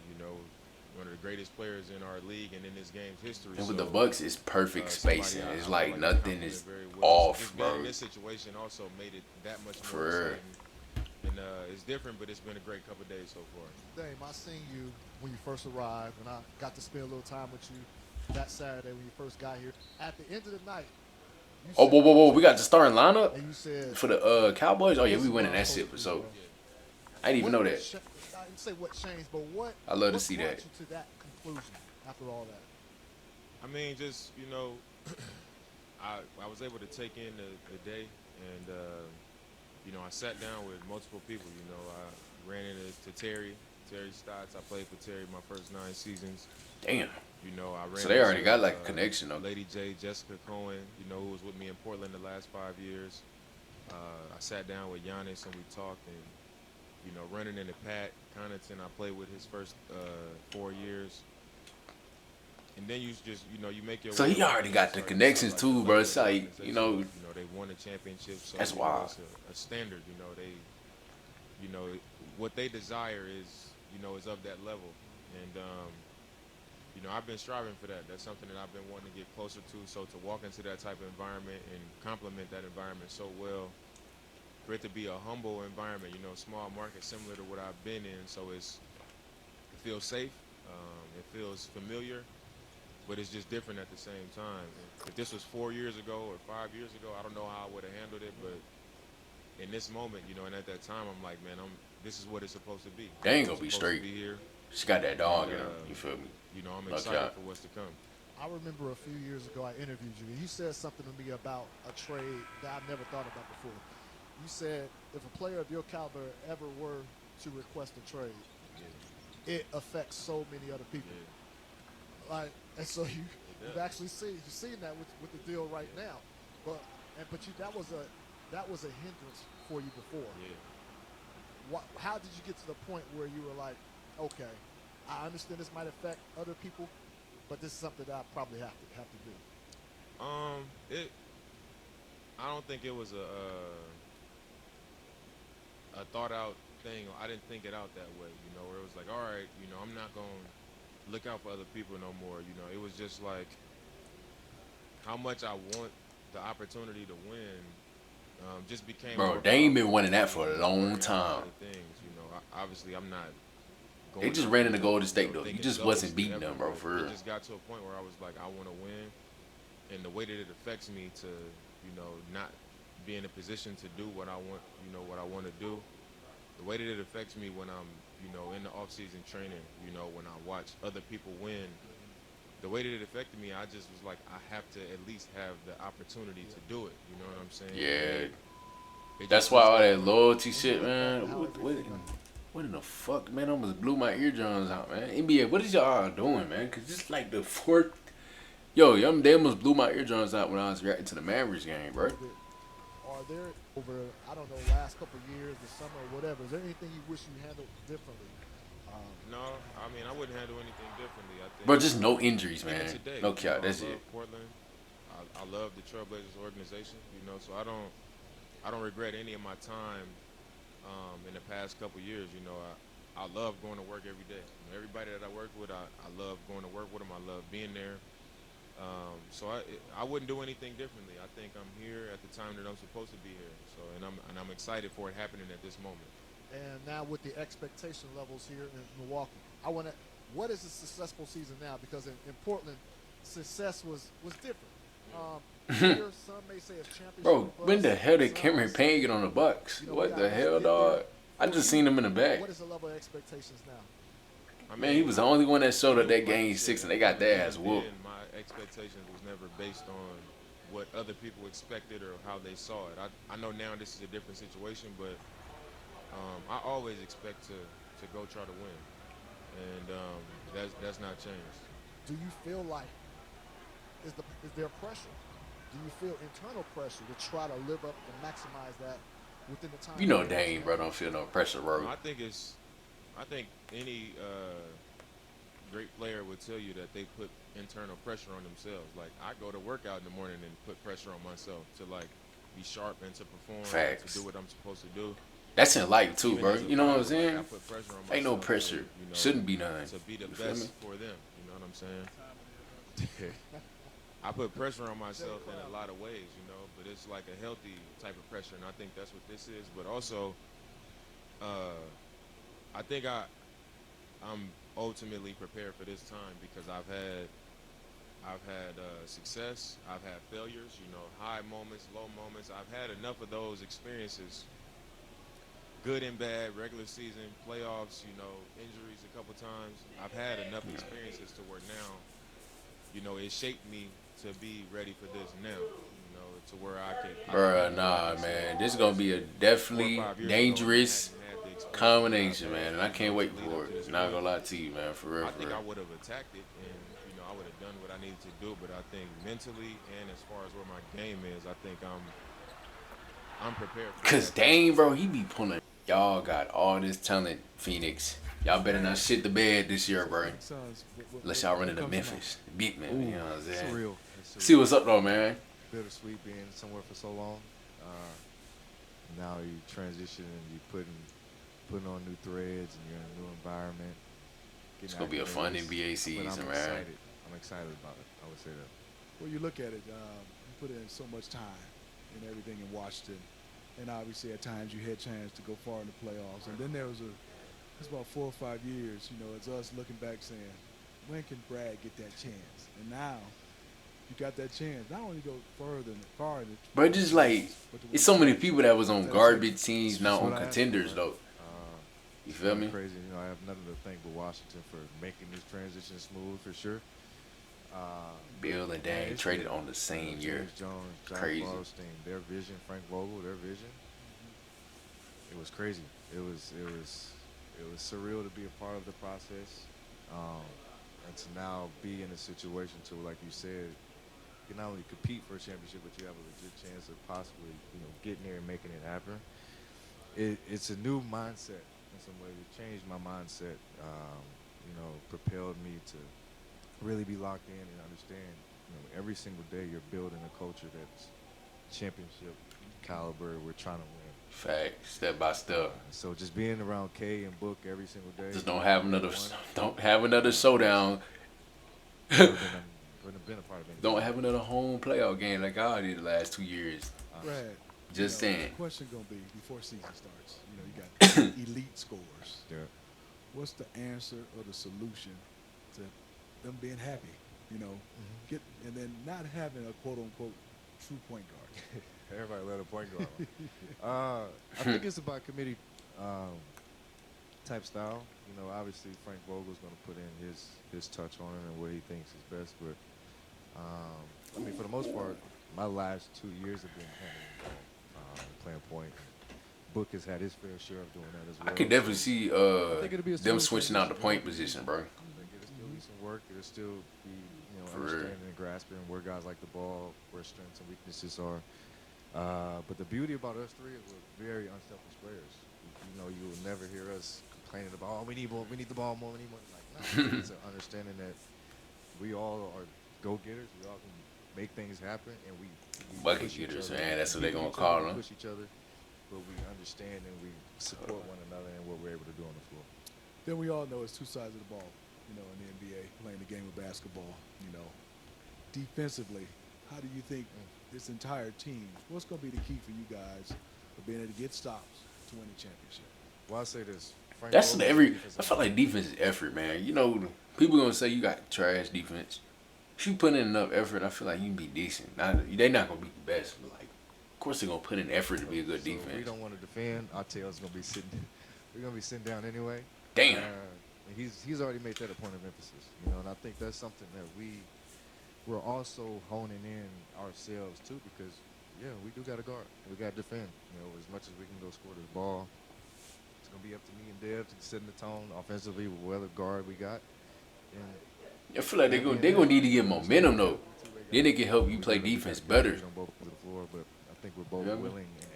one of the greatest players in our league and in this game's history. And with So, the Bucks, it's perfect somebody spacing. I It's feel like I nothing complement is very well. off, Just being bro. in this situation also made it that much For more real. exciting. And it's different, but it's been a great couple of days so far. Dame, I seen you when you first arrived, and I got to spend a little time with you that Saturday when you first got here. At the end of the night, you Oh, said- whoa! We got the starting lineup And you said for the Cowboys. Oh yeah, we this is winning what I'm that shit for supposed to so. do, I didn't even know that. I didn't say what changed, but what? I love to what see brought that. you to that conclusion after all that? I mean, just, I was able to take in the day and, I sat down with multiple people. I ran into Terry Stotts. I played for Terry my first 9 seasons. Damn. I ran So they already into, got like a connection, though. Lady J, Jessica Cohen, who was with me in Portland the last 5 years. I sat down with Giannis and we talked, and running into Pat Connaughton, I played with his first 4 years. And then you just, you make your So way he up already and got start the to connections like too, the bro. level It's of the like, organization. They won a championship, so That's wild. it's a standard. What they desire is, is of that level, and I've been striving for that. That's something that I've been wanting to get closer to. So to walk into that type of environment and complement that environment so well, for it to be a humble environment, small market similar to what I've been in, so it feels safe, it feels familiar. But it's just different at the same time. If this was 4 years ago or 5 years ago, I don't know how I would have handled it. But in this moment, and at that time, I'm like, man, this is what it's supposed to be. They ain't It's gonna be supposed to straight. Be here. She got that dog in And, her. You feel me? I'm No excited cap. for what's to come. I remember a few years ago I interviewed you, and you said something to me about a trade that I've never thought about before. You said if a player of your caliber ever were to request a trade, it affects so many other people. And so you've actually seen that with the deal right now, but that was a hindrance for you before. How did you get to the point where you were like, okay, I understand this might affect other people, but this is something that I probably have to do? I don't think it was a thought out thing. I didn't think it out that way, where it was like, all right, I'm not going to look out for other people no more. It was just like, how much I want the opportunity to win just became Bro, more they ain't been powerful winning that me for a and long working on time. other things. You know, obviously I'm not They going just out ran there, into Golden you know, State though. You thinking just wasn't selfishly beating ever, them, bro. but For it real. just got to a point where I was like, I want to win, and the way that it affects me to, you know, not be in a position to do what I want, you know, what I want to do. The way that it affects me when I'm, you know, in the off-season training, you know, when I watch other people win, the way that it affected me, I just was like, I have to at least have the opportunity to do it. You know what I'm saying? Yeah. It That's just why was all that that for me. loyalty shit, man. What in the fuck, man? I almost blew my eardrums out, man. NBA, what is y'all doing, man? Cause this like the fourth. Yo, they almost blew my eardrums out when I was reacting to the Mavericks game, bro. Are there over, I don't know, last couple of years, the summer or whatever, is there anything you wish you handled differently? No, I mean, I wouldn't handle anything differently. I think, Bro, just no injuries, even man. today, No you know, cap, that's I it. love Portland. I love the Trailblazers organization, you know, so I don't regret any of my time in the past couple years. You know, I love going to work every day. You know, everybody that I work with, I love going to work with them. I love being there. So I wouldn't do anything differently. I think I'm here at the time that I'm supposed to be here. So and I'm excited for it happening at this moment. And now with the expectation levels here in Milwaukee, what is a successful season now? Because in Portland, success was different. Here, some may say it's championship. Bro, when the hell did some Cameron say, Payne get on the Bucks? you know, What the guys hell, get there. dog? I just seen him in the back. What is the level of expectations now? Man, he was the only one that showed up that game 6, and they got their ass whooped. My expectations was never based on what other people expected or how they saw it. I know now this is a different situation, but I always expect to go try to win, and that's not changed. Do you feel like is there pressure? Do you feel internal pressure to try to live up and maximize that within the time? You know Dame, bro, don't feel no pressure, bro. I think any great player would tell you that they put internal pressure on themselves. Like, I go to work out in the morning and put pressure on myself to like be sharp and to perform, Facts. to do what I'm supposed to do. That's in life too, Even bro. as a You know what I'm father, saying? like, I put pressure on Ain't no myself pressure. to, you know, Shouldn't be none. to be the You feel best me? for them. You know what I'm saying? I put pressure on myself in a lot of ways, you know, but it's like a healthy type of pressure, and I think that's what this is. But also, I think I'm ultimately prepared for this time because I've had success, I've had failures, you know, high moments, low moments. I've had enough of those experiences, good and bad, regular season, playoffs, you know, injuries a couple times. I've had enough experiences to where now, you know, it shaped me to be ready for this now, you know, to where I can. Bruh, nah, man. This is going to be a definitely dangerous combination, man. And I can't wait for it. Not going to lie to you, man. For real, I for think real. I would have attacked it, and you know, I would have done what I needed to do. But I think mentally and as far as where my game is, I think I'm prepared. Cause Dame, bro, he be pulling. Y'all got all this talent, Phoenix. Y'all better not shit the bed this year, bro. Unless y'all run into Memphis, beat me. You know what I'm saying? Surreal. See what's up though, man. Bittersweet being somewhere for so long. Now you transition and you putting on new threads and you're in a new environment. It's gonna be a fun NBA season, I'm man. excited. I'm excited about it. I would say that. Well, you look at it, you put in so much time and everything in Washington, and obviously at times you had a chance to go far in the playoffs. And then there was it's about 4 or 5 years, you know, it's us looking back saying, when can Brad get that chance? And now you got that chance. Not only go far in the But just like it's so many people that was on garbage teams now on contenders though. You feel me? Crazy. You know, I have nothing to thank but Washington for making this transition smooth for sure. Bill and Dan traded on the same year. James Jones, John Crazy. Barlstein, their vision, Frank Vogel, their vision. It was crazy. It was surreal to be a part of the process, and to now be in a situation to, like you said, you can not only compete for a championship, but you have a legit chance of possibly, you know, getting there and making it happen. It's a new mindset in some ways. It changed my mindset. You know, propelled me to really be locked in and understand. You know, every single day you're building a culture that's championship caliber. We're trying to win. Fact, step by step. So just being around K and Book every single day. Just don't have another showdown. wouldn't have been a part of any. Don't have another home playoff game like I did the last 2 years. Brad, Just saying. The question gonna be before season starts. You got elite scores. Yeah. What's the answer or the solution to them being happy? Get and then not having a quote unquote true point guard. Everybody let a point guard. I think it's about committee type style. Obviously Frank Vogel's going to put in his touch on it and what he thinks is best. But for the most part, my last 2 years have been playing point. Book has had his fair share of doing that as well. I could definitely see them switching out the point position, bro. I think it'll still be some work. It'll still be For understanding real. and grasping where guys like the ball, where strengths and weaknesses are. But the beauty about us three is we're very unselfish players. You will never hear us complaining about, we need more, we need the ball more, we need more. Like, no, it's an understanding that we all are go-getters. We all can make things happen, and we Bucket push each getters, other. man. That's what they We gonna push each call other, them. We push each other, but we understand and we support one another and what we're able to do on the floor. Then we all know it's two sides of the ball, in the NBA, playing the game of basketball, Defensively, how do you think this entire team, what's going to be the key for you guys for being able to get stops to win the championship? Well, I'll say this. Frank That's Vogel's every. defense I feel like defense is effort, man. People gonna say you got trash defense. If you put in enough effort, I feel like you can be decent. They're not gonna be the best, but of course they're gonna put in effort to be a good So defense. we don't want to defend. Our tail's gonna be sitting. We're gonna be sitting down anyway. Damn. And he's already made that a point of emphasis, and I think that's something that we're also honing in ourselves too, because we do got to guard. We got to defend. As much as we can go score this ball, it's gonna be up to me and Dev to set the tone offensively with whatever guard we got. And I feel like they're gonna need to get momentum though. Then they can help you play defense better. on both ends of the floor, but I think we're both Yeah. willing and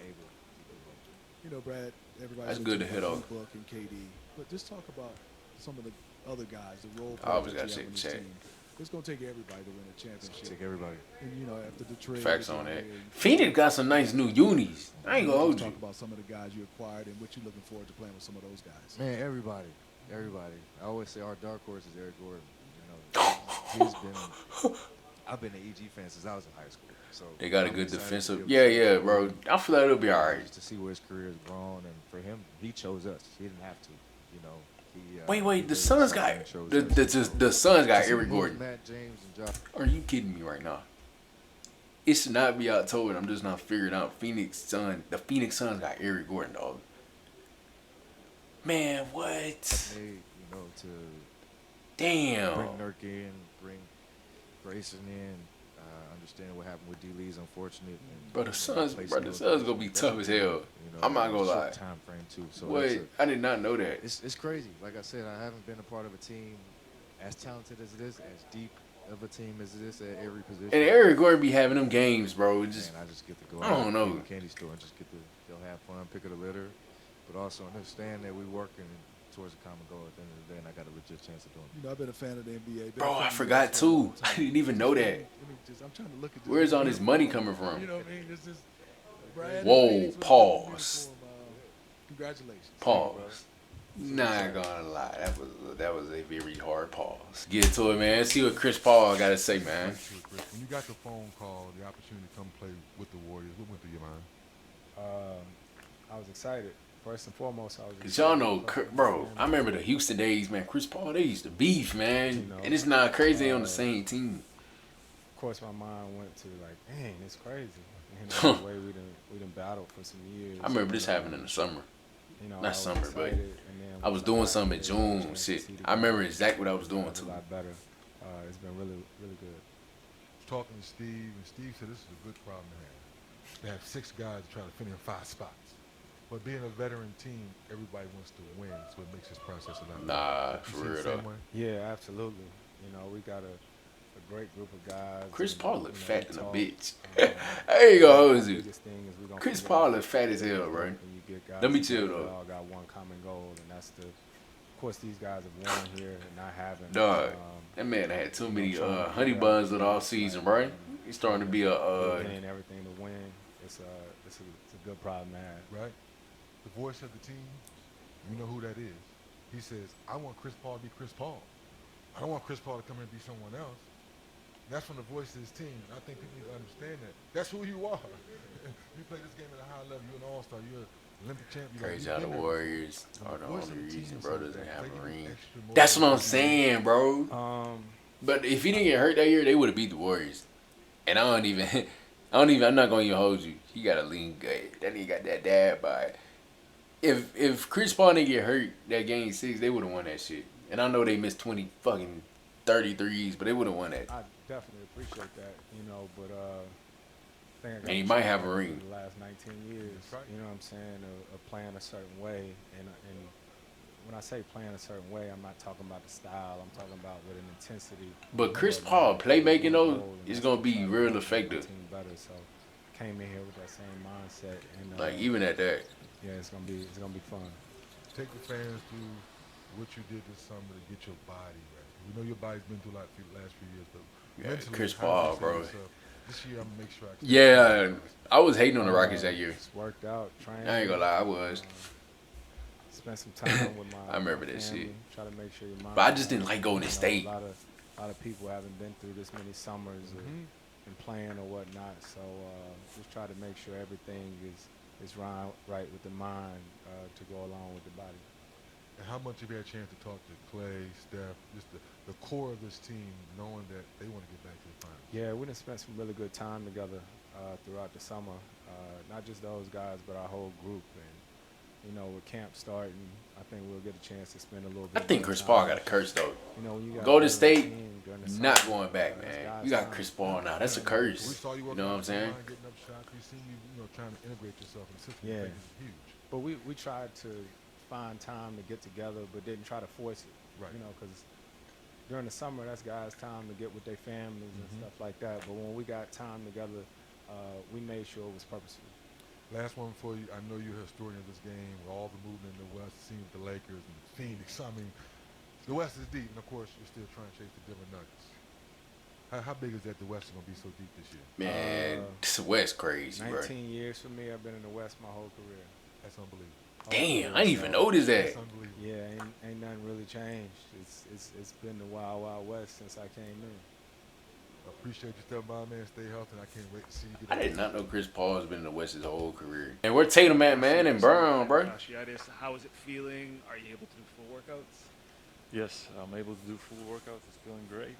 able. Brad, everybody's That's good to talking hit about off. Book and KD, but just talk about some of the other guys, the role I always players gotta that you have on this say team. It's going to take everybody to win a championship. Take everybody. And, after the trade. Facts that you on that. made, Phoenix got some nice new unis. I ain't gonna hold talk you. about some of the guys you acquired and what you're looking forward to playing with some of those guys. Man, everybody. I always say our dark horse is Eric Gordon. He's been. I've been an EG fan since I was in high school. So They got a I'm good excited to defensive. be able to Yeah, see bro. I feel like it'll be all right. just to see where his career has grown, and for him, he chose us. He didn't have to. He, Wait. he The did Suns something got and chose us. the Suns got To see Eric both Gordon. Matt James and Josh. Are you kidding me right now? It should not be October. I'm just not figuring out the Phoenix Suns got Eric Gordon, dog. Man, what? Made, to Damn. bring Nurk in, bring Grayson in, understand what happened with D. Lee's unfortunate. And, Bro, the Suns replace gonna be tough as hell. I'm not gonna short lie. Time frame too. So What? it's I did not know that. It's crazy. Like I said, I haven't been a part of a team as talented as it is, as deep of a team as it is at every position. And Eric Gordon be having them games, bro. It just Man, I just get to go I out don't know. to the candy store and just get to go have fun, pick of the litter, but also understand that we working towards a common goal at the end of the day, and I got a legit chance of doing it. I've been a fan of the NBA. Bro, I forgot too. I didn't even know that. I'm trying to look at this. Where's all this money coming from? You know what I mean? It's just Brad. Whoa, pause. Congratulations. Pause. Not gonna lie, that was a very hard pause. Get to it, man. See what Chris Paul got to say, man. When you got the phone call, the opportunity to come play with the Warriors, what went through your mind? I was excited. First and foremost, I was Cause excited. y'all know, bro. I remember the Houston days, man. Chris Paul, they used to beef, man, and it's not crazy they on the same team. Of course, my mind went to like, dang, it's crazy. The way we done battled for some years. I remember this happened in the summer. I Not was summer, but excited, and then I was doing something in June. Shit, I remember exactly what I was doing It's too. a lot better. It's been really, really good. Talking to Steve, and Steve said this is a good problem to have. They have 6 guys to try to finish in 5 spots. But being a veteran team, everybody wants to win, so it makes this process a lot Nah, better. for You see real the though. same way? Yeah, absolutely. We got a great group of guys. Chris and, Paul look we fat than a talk, bitch. I ain't gonna hold you. biggest thing is we gonna Chris figure Paul out look fat as hell, bro. when you get guys Let me together, chill they though. all got one common goal, and that's of course, these guys have won here and not having. Dog, that man had too many honey buns with all season, bro. He's starting to be a winning everything to win. It's a good problem to have. Right? The voice of the team, you know who that is. He says, I want Chris Paul to be Chris Paul. I don't want Chris Paul to come here and be someone else. That's from the voice of his team. I think people need to understand that. That's who you are. You play this game at a high level. You're an all-star. You're an Olympic champion. Crazy You've how the been there Warriors before. are the voice only of the team reason is bro so doesn't bad. have They a give you ring. extra That's what I'm motivation. saying, bro. But if he didn't get hurt that year, they would have beat the Warriors. And I'm not gonna even hold you. He got a lean gut. That nigga got that dad by. If Chris Paul didn't get hurt that game 6, they would have won that shit. And I know they missed 20 fucking 33s, but they would have won that. I definitely appreciate that, but I think I got And he a might track have a record ring. for the last 19 years. That's right. You know what I'm saying? Of playing a certain way, and when I say playing a certain way, I'm not talking about the style. I'm talking about with an intensity. But Chris that Paul matters. playmaking though Goal, and is that's gonna what be try to real make my effective. team better. So came in here with that same mindset, and Like even at that. yeah, it's gonna be fun. Take the fans through what you did this summer to get your body right. We know your body's been through a lot for the last few years, but Yeah, mentally, Chris how did you Paul, feel bro. yourself? This year, I'm gonna make sure I. Yeah, I was hating on the Rockets that year. Just worked out, trained. I ain't gonna lie, I was. Spent some time with my. I remember my that family, shit. Try to make sure your mind. But I just didn't like Golden State. A lot of people haven't been through this many summers and playing or whatnot. So just try to make sure everything is right with the mind to go along with the body. And how much have you had a chance to talk to Clay, Steph, just the core of this team, knowing that they want to get back to the finals? Yeah, we done spent some really good time together throughout the summer. Not just those guys, but our whole group. And with camp starting, I think we'll get a chance to spend a little bit. I think more Chris time. Paul got a curse though. When you got Golden a State team during the not summer, going back, that's man. guys' You got time. Chris Paul now. That's a We curse. saw you You know what I'm saying? getting up shots. We seen you, trying to integrate yourself in the system. Yeah. I think it's huge. But we tried to find time to get together, but didn't try to force it. Right. Because during the summer, that's guys' time to get with their families and stuff like that. But when we got time together, we made sure it was purposeful. Last one for you. I know you're a historian of this game with all the movement in the West, seeing the Lakers and Phoenix. I mean, the West is deep, and of course, you're still trying to chase the Denver Nuggets. How big is that the West is going to be so deep this year? Man, this West crazy, 19 bro. years for me. I've been in the West my whole career. That's unbelievable. Damn, I didn't even notice that. That's unbelievable. Yeah, ain't nothing really changed. It's been the Wild Wild West since I came in. Appreciate you stepping by, man. Stay healthy. I can't wait to see you get I did not know Chris Paul has been in the West his whole career. And where Tatum at, man, and Brown, bro. Fasciitis, how is it feeling? Are you able to do full workouts? Yes, I'm able to do full workouts. It's feeling great.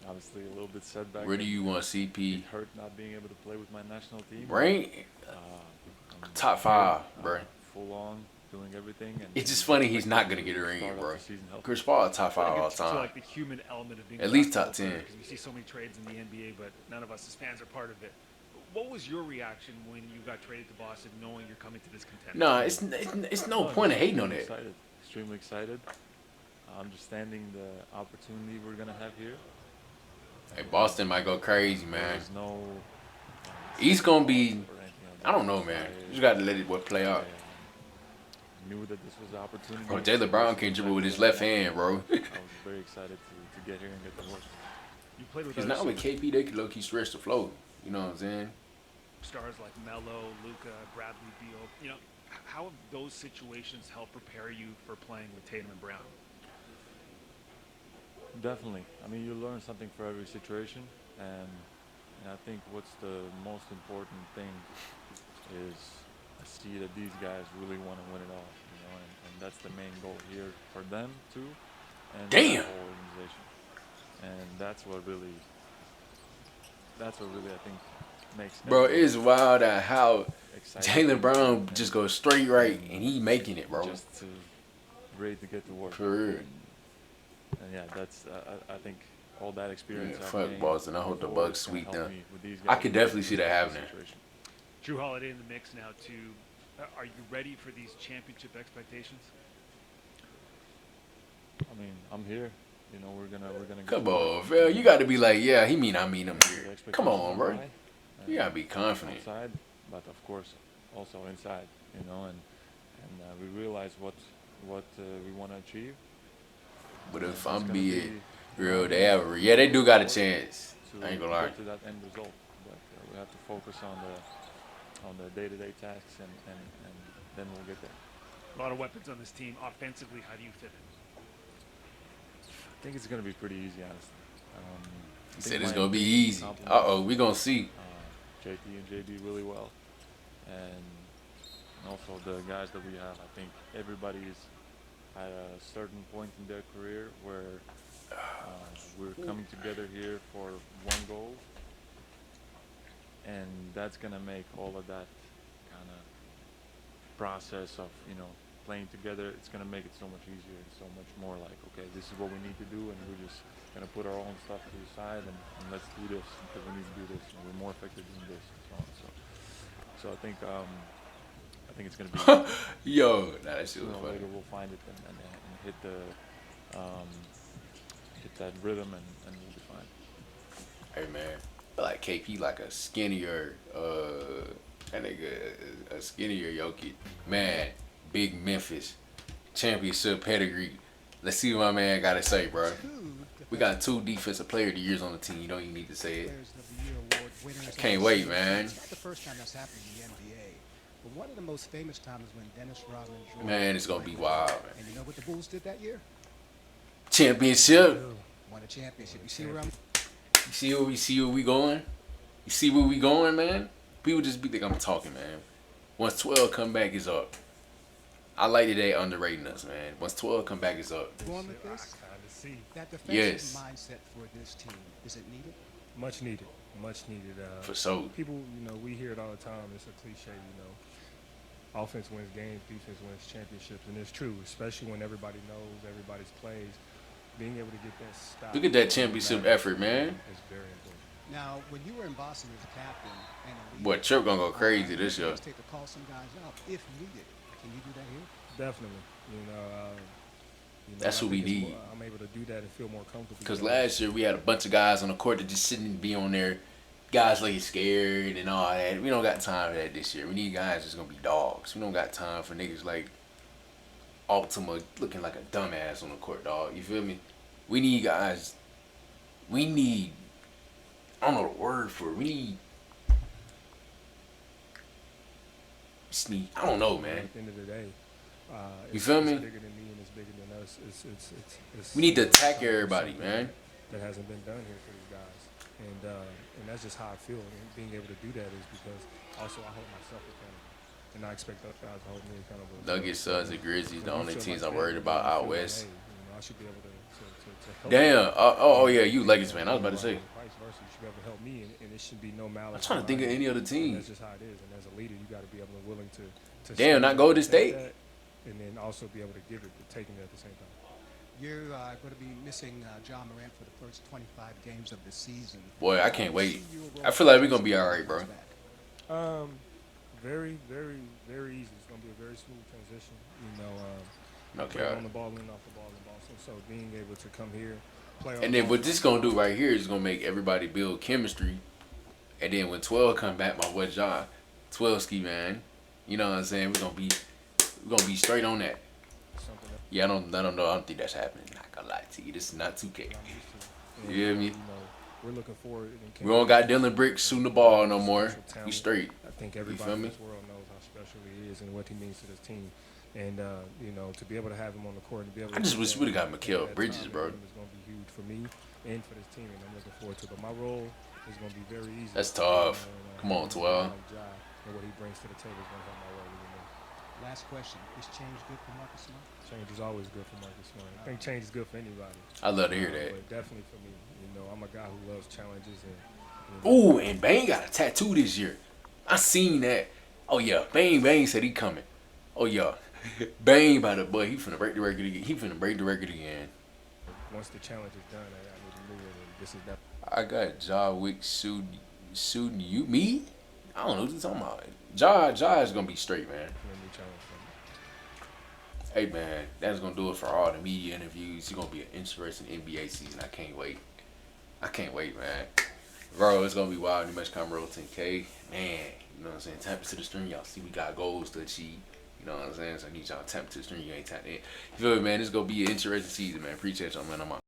Obviously, a little bit setback. Where do you want CP? It hurt not being able to play with my national team. Right? I'm Top 5, bro. Full on, doing everything. And It's just funny he's not going to get a ring, bro. Chris Paul, top 5 all To time. like the human element of being At a least basketball top 10. player, 'cause we see so many trades in the NBA, but none of us as fans are part of it. What was your reaction when you got traded to Boston, knowing you're coming to this contender? No, it's no point of hating on that. Excited, extremely excited. Understanding the opportunity we're gonna have here. Hey, Boston might go crazy, man. There's no. He's gonna be. I don't know, man. You just gotta let it play out. Knew that this was the opportunity. Bro, Jaylen Brown can dribble with his left hand, bro. I was very excited to get here and get the work. You played with Because other now with KP, they can low-key stretch the flow. You know what I'm saying? stars like Melo, Luka, Bradley Beal. How have those situations helped prepare you for playing with Tatum and Brown? Definitely. I mean, you learn something for every situation, and I think what's the most important thing is I see that these guys really want to win it all, and that's the main goal here for them too, and the whole organization. And that's what really I think makes. Bro, it's wild at how exciting. Jaylen Brown just goes straight right and he making it, bro. Just to ready to get to work. For real. And yeah, that's I think all that experience. Yeah, I've fuck gained Boston. I hope the before Bucks is gonna sweep help them. me with these I guys could in definitely this see that happening. situation. Drew Holiday in the mix now too. Are you ready for these championship expectations? I mean, I'm here. We're gonna. Come on, Phil. You got to be like, yeah, I mean I'm here. Come on, bro. You got to be confident. Outside, but of course, also inside. And we realize what we want to achieve. But if I'm being real, they do got a chance. I ain't gonna lie. To that end result, but we have to focus on the day-to-day tasks, and then we'll get there. A lot of weapons on this team. Offensively, how do you fit in? I think it's going to be pretty easy, honestly. I Said think it's my gonna be team easy. complements, We gonna see. JT and JB really well, and also the guys that we have. I think everybody's at a certain point in their career where we're coming together here for one goal, and that's gonna make all of that kind of process of playing together. It's gonna make it so much easier and so much more like, okay, this is what we need to do, and we're just gonna put our own stuff to the side and let's do this because we need to do this, and we're more effective doing this and so on. So I think it's gonna be Yo, nah, that shit sooner was or funny. later we'll find it and hit the hit that rhythm and we'll be fine. Hey man, I feel like KP like a skinnier, that nigga a skinnier Jokic. Man, big Memphis, championship pedigree. Let's see what my man got to say, bro. We got 2 defensive player of the years on the team. You don't even need to say it. I can't wait, man. It's not the first time that's happened in the NBA, but one of the most famous times is when Dennis Rodman joined. Man, it's gonna be wild, man. And you know what the Bulls did that year? Championship. Won a championship. You see where I'm? You see where we going? You see where we going, man? People just think I'm talking, man. Once 12 come back, it's up. I like that they underrating us, man. Once 12 come back, it's up. Going with this? That defensive Yes. mindset for this team, is it needed? Much needed. Much needed. For sure. People, we hear it all the time. It's a cliche, Offense wins games, defense wins championships, and it's true, especially when everybody knows everybody's plays. Being able to get that stop. Look at that championship effort, man. It's very important. Now, when you were in Boston as a captain and a leader, Boy, Chip gonna go crazy this year. take to call some guys out if needed. Can you do that here? Definitely. That's what we need. I'm able to do that and feel more comfortable. Because last year we had a bunch of guys on the court that just sitting and be on there. Guys like scared and all that. We don't got time for that this year. We need guys that's gonna be dogs. We don't got time for niggas like Ultima looking like a dumbass on the court, dog. You feel me? We need guys. We need. I don't know the word for it. We need. Sneak. I don't know, man. At the end of the day, you feel me? It's bigger than me and it's bigger than us. It's we need to attack everybody, man. That hasn't been done here for these guys, and that's just how I feel. And being able to do that is because also I hold myself accountable, and I expect other guys to hold me accountable. Nuggets, Suns, and Grizzlies, the only teams I'm worried about out west. Hey, I should be able to help. Damn. Oh yeah, you Lakers fan. I was about to say. Vice versa, you should be able to help me, and it should be no malice. I'm trying to think of any other team. That's just how it is, and as a leader, you got to be able to willing to damn, not Golden State. That, and then also be able to give it, taking it at the same time. You're going to be missing John Morant for the first 25 games of the season. Boy, I can't wait. I feel like we're gonna be all right, bro. Very, very, very easy. It's gonna be a very smooth transition. Okay. On the ball and off the ball and also so being able to come here, play. And then what this gonna do right here is gonna make everybody build chemistry. And then when 12 come back, my boy John, 12 ski man, you know what I'm saying? We're gonna be straight on that. Yeah, I don't know. I don't think that's happening. Not gonna lie to you. This is not 2K. You hear me? We're looking forward. We don't got Dylan Bricks shooting the ball no more. We straight. I think everybody in this world knows how special he is and what he means to this team. And to be able to have him on the court and to be able to I just wish we'd have got Mikal Bridges, bro. It's going to be huge for me and for this team, and I'm looking forward to it. But my role is going to be very easy. That's tough. Come on, 12. And what he brings to the table is going to help my role even more. Last question. Is change good for Marcus Smart? Change is always good for Marcus Smart. I think change is good for anybody. I love to hear that. But definitely for me. I'm a guy who loves challenges. Ooh, and Bane got a tattoo this year. I seen that. Oh, yeah. Bane said he coming. Oh, yeah. Bane by the boy. He finna break the record again. Once the challenge is done, I need to move it. And this is that. I got John Wick shooting you. Me? I don't know what you're talking about. Ja is going to be straight, man. Hey, man, that's going to do it for all the media interviews. It's going to be an interesting NBA season. I can't wait. Man. Bro, it's going to be wild. New Mesh Comro 10K. Man, you know what I'm saying? Tap into the stream. Y'all see we got goals to achieve. You know what I'm saying? So I need y'all to tap into the stream. You ain't tapped in. You feel me, man? It's going to be an interesting season, man. Appreciate y'all, man. I'm out.